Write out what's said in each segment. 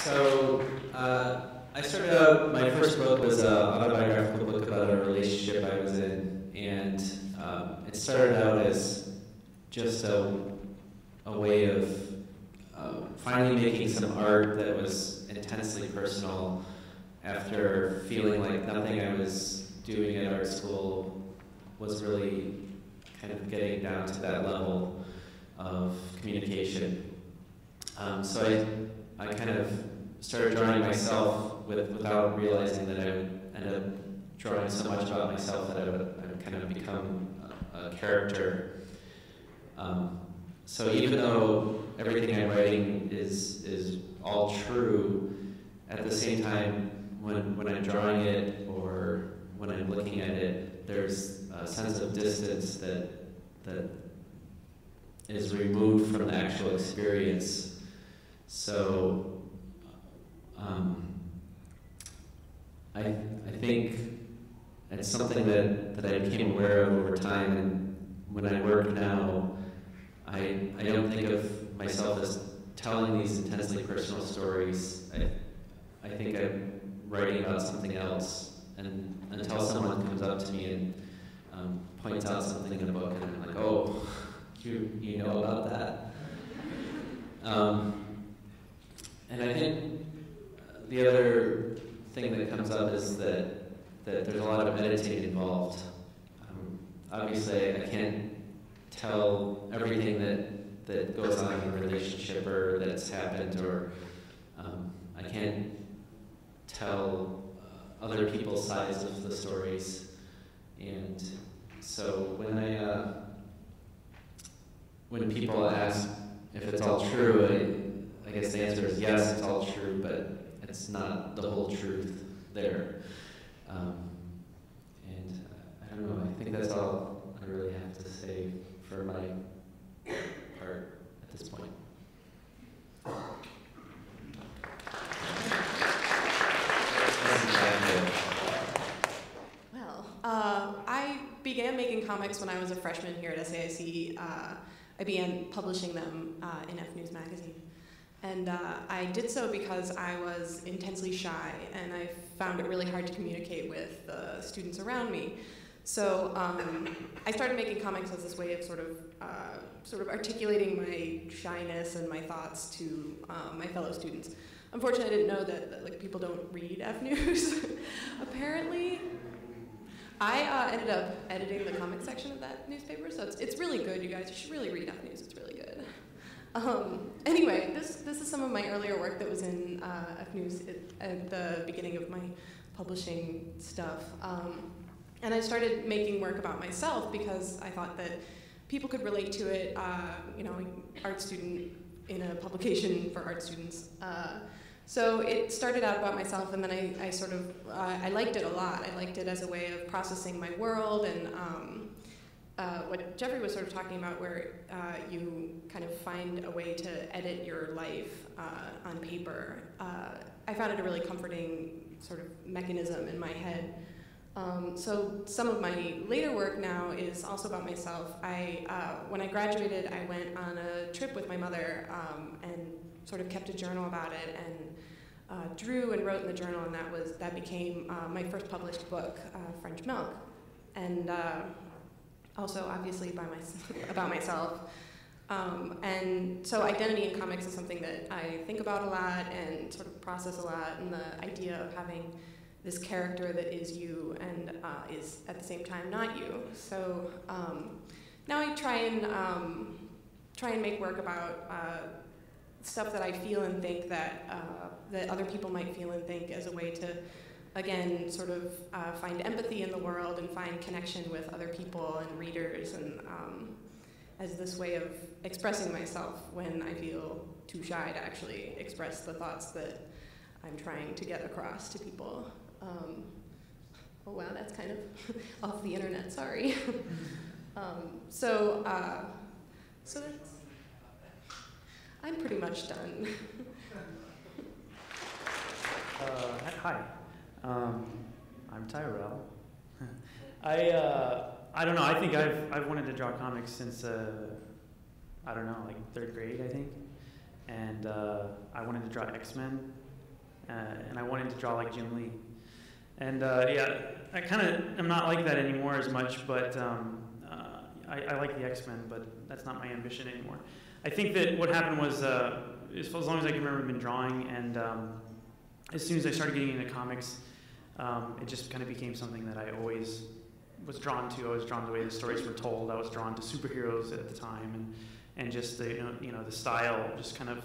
So I started out, my first book was an autobiographical book about a relationship I was in, and it started out as just a way of finally making some art that was intensely personal after feeling like nothing I was doing at art school was really kind of getting down to that level of communication. So I kind of started drawing myself without realizing that I would end up drawing so much about myself that I would kind of become a character. So even though everything I'm writing is all true, at the same time, when I'm drawing it or when I'm looking at it, there's a sense of distance that is removed from the actual experience. So I think it's something that I became aware of over time, and when I work now, I don't think of myself as telling these intensely personal stories. I think I'm writing about something else, and until someone comes up to me and points out something in a book, and I'm like, oh, you know about that? And I think the other thing that comes up is that there's a lot of editing involved. Obviously, I can't tell everything that goes on in a relationship or that's happened, or I can't tell other people's sides of the stories. And so when people ask if it's all true, I guess the answer is yes, it's all true, but it's not the whole truth there. And I don't know, I think that's all I really have to say for my part at this point. Well, I began making comics when I was a freshman here at SAIC. I began publishing them in F News magazine. And I did so because I was intensely shy, and I found it really hard to communicate with the students around me. So I started making comics as this way of sort of articulating my shyness and my thoughts to my fellow students. Unfortunately, I didn't know that like people don't read F News. Apparently, I ended up editing the comic section of that newspaper, so it's really good, you guys. You should really read F News. It's really good. Anyway, this is some of my earlier work that was in F News at the beginning of my publishing stuff. And I started making work about myself because I thought that people could relate to it, art student in a publication for art students. So it started out about myself, and then I liked it a lot. I liked it as a way of processing my world, and what Jeffrey was sort of talking about, where you kind of find a way to edit your life on paper. I found it a really comforting sort of mechanism in my head. So some of my later work now is also about myself. When I graduated, I went on a trip with my mother and sort of kept a journal about it, and drew and wrote in the journal, and that became my first published book, French Milk, and also obviously about myself. And so identity in comics is something that I think about a lot and sort of process a lot, and the idea of having this character that is you and is at the same time not you. So now I try and make work about stuff that I feel and think that other people might feel and think, as a way to, again, sort of find empathy in the world and find connection with other people and readers, and as this way of expressing myself when I feel too shy to actually express the thoughts that I'm trying to get across to people. Oh wow, that's kind of off the internet, sorry. So that's, I'm pretty much done. Hi, I'm Tyrell. I don't know, I think I've wanted to draw comics since, I don't know, like 3rd grade, I think. And I wanted to draw X-Men and I wanted to draw like Jim Lee. And yeah, I kind of am not like that anymore as much, but I like the X-Men, but that's not my ambition anymore. I think that what happened was, as long as I can remember, I've been drawing, and as soon as I started getting into comics, it just kind of became something that I always was drawn to. I was drawn to the way the stories were told. I was drawn to superheroes at the time, and just the the style just kind of,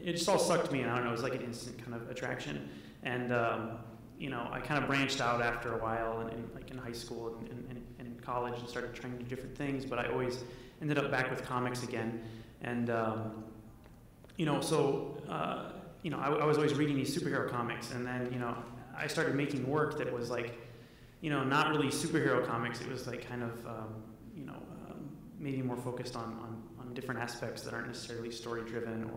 it just all sucked me in. I don't know, it was like an instant kind of attraction. And I kind of branched out after a while, like in high school and college, and started trying to do different things. But I always ended up back with comics again, and I was always reading these superhero comics, and then I started making work that was like, not really superhero comics. It was like kind of maybe more focused on different aspects that aren't necessarily story driven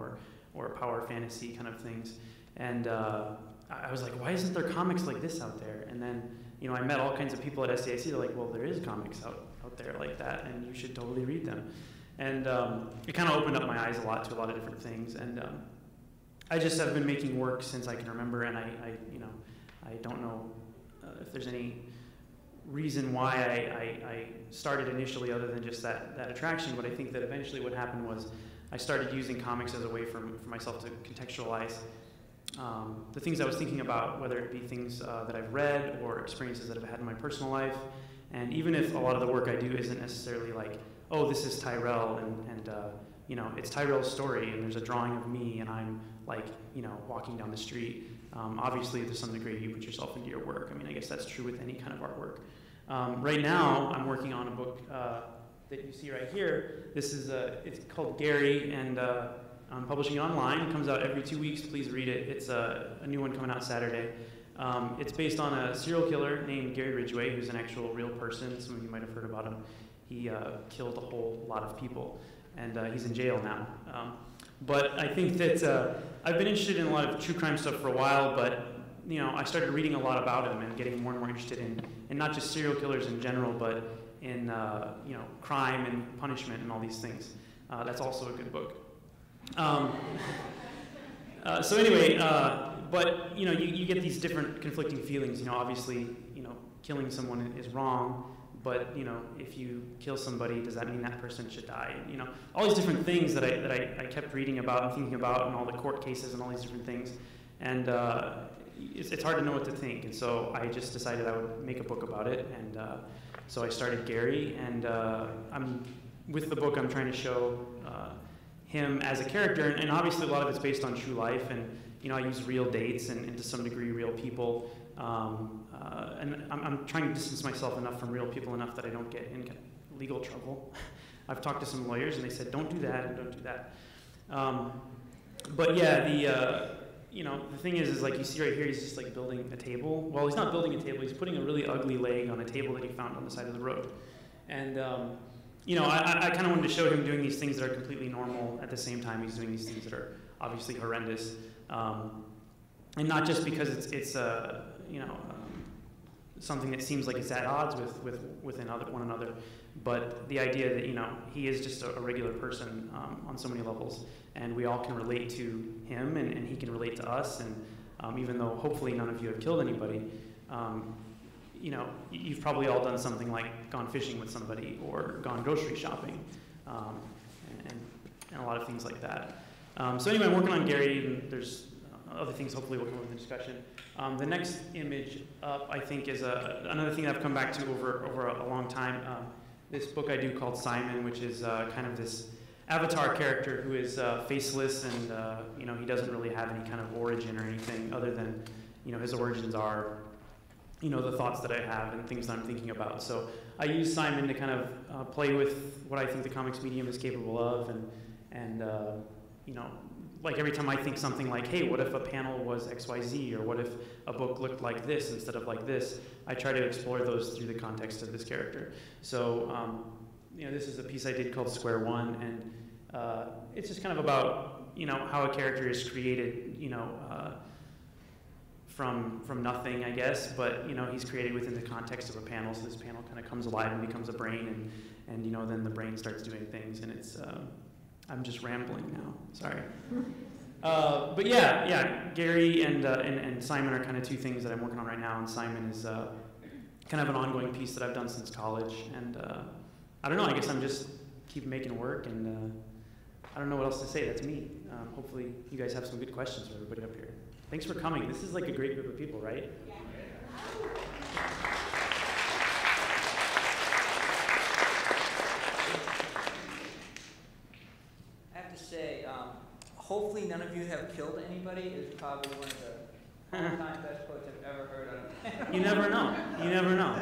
or power fantasy kind of things. And I was like, why isn't there comics like this out there? And then, I met all kinds of people at SAIC. They're like, well, there is comics out there like that, and you should totally read them. And it kind of opened up my eyes a lot to a lot of different things. And I just have been making work since I can remember, and I don't know if there's any reason why I started initially other than just that attraction, but I think that eventually what happened was I started using comics as a way for myself to contextualize the things I was thinking about, whether it be things that I've read or experiences that I've had in my personal life. And even if a lot of the work I do isn't necessarily like, oh, this is Tyrell, and it's Tyrell's story, and there's a drawing of me, and I'm like, walking down the street. Obviously, to some degree, you put yourself into your work. I mean, I guess that's true with any kind of artwork. Right now, I'm working on a book that you see right here. This is it's called Gary, and I'm publishing it online. It comes out every 2 weeks. Please read it. It's a new one coming out Saturday. It's based on a serial killer named Gary Ridgway, who's an actual real person. Some of you might have heard about him. He killed a whole lot of people, and he's in jail now. But I think that I've been interested in a lot of true crime stuff for a while, but I started reading a lot about him and getting more and more interested in not just serial killers in general, but in crime and punishment and all these things. That's also a good book. So anyway, but you get these different conflicting feelings. Obviously, killing someone is wrong. But if you kill somebody, does that mean that person should die? All these different things that I kept reading about and thinking about, and all the court cases and all these different things, and it's hard to know what to think. And so I just decided I would make a book about it, and so I started Gary. And with the book, I'm trying to show him as a character, and obviously a lot of it's based on true life, and I use real dates and to some degree real people. And I'm trying to distance myself enough from real people enough that I don't get in legal trouble. I've talked to some lawyers, and they said, don't do that and don't do that. But yeah, the thing is like you see right here, he's just like building a table. Well, he's not building a table. He's putting a really ugly leg on a table that he found on the side of the road. And I kind of wanted to show him doing these things that are completely normal at the same time he's doing these things that are obviously horrendous. And not just because it's something that seems like it's at odds with one another, but the idea that he is just a regular person on so many levels, and we all can relate to him, and he can relate to us, and even though hopefully none of you have killed anybody, you've probably all done something like gone fishing with somebody or gone grocery shopping, and a lot of things like that. So anyway, I'm working on Gary, and there's other things hopefully will come up in the discussion. The next image up, I think, is another thing that I've come back to over a long time. This book I do called Simon, which is kind of this avatar character who is faceless, and he doesn't really have any kind of origin or anything other than his origins are the thoughts that I have and things that I'm thinking about. So I use Simon to kind of play with what I think the comics medium is capable of, and like every time I think something like, hey, what if a panel was XYZ, or what if a book looked like this instead of like this, I try to explore those through the context of this character. So, this is a piece I did called Square One, and it's just kind of about, how a character is created, from nothing, I guess, but, he's created within the context of a panel, so this panel kind of comes alive and becomes a brain, and then the brain starts doing things, and it's, I'm just rambling now, sorry. But yeah, Gary and Simon are kind of two things that I'm working on right now, and Simon is kind of an ongoing piece that I've done since college, and I don't know, I guess I'm just keep making work, and I don't know what else to say. That's me. Hopefully you guys have some good questions for everybody up here. Thanks for coming. This is like a great group of people, right? Yeah. I have to say, hopefully none of you have killed anybody is probably one of the all-time best quotes I've ever heard of. You never know. You never know.